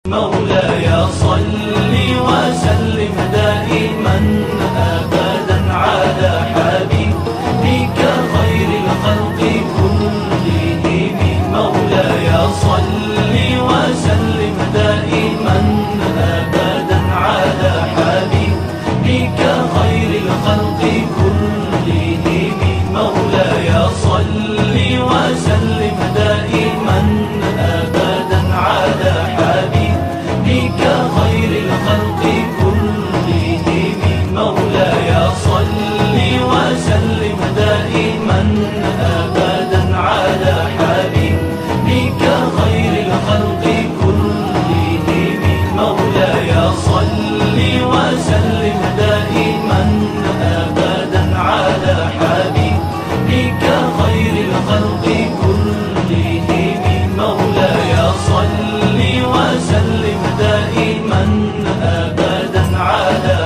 مولاي صل وسلم دائما أبدا على حبيبك خير الخلق كلهم. مولاي صل وسلم دائما أبدا على حبيبك خير الخلق كلهم. مولاي صل وسلم دائما أبدا على حبيبك خير الخلق كلهم. مولاي صل وسلم دائما أبدا على حبيبك خير الخلق كلهم. مولاي صل وسلم دائما أبدا على حبيبك خير الخلق كلهم. مولاي صل وسلم دائما أبدا على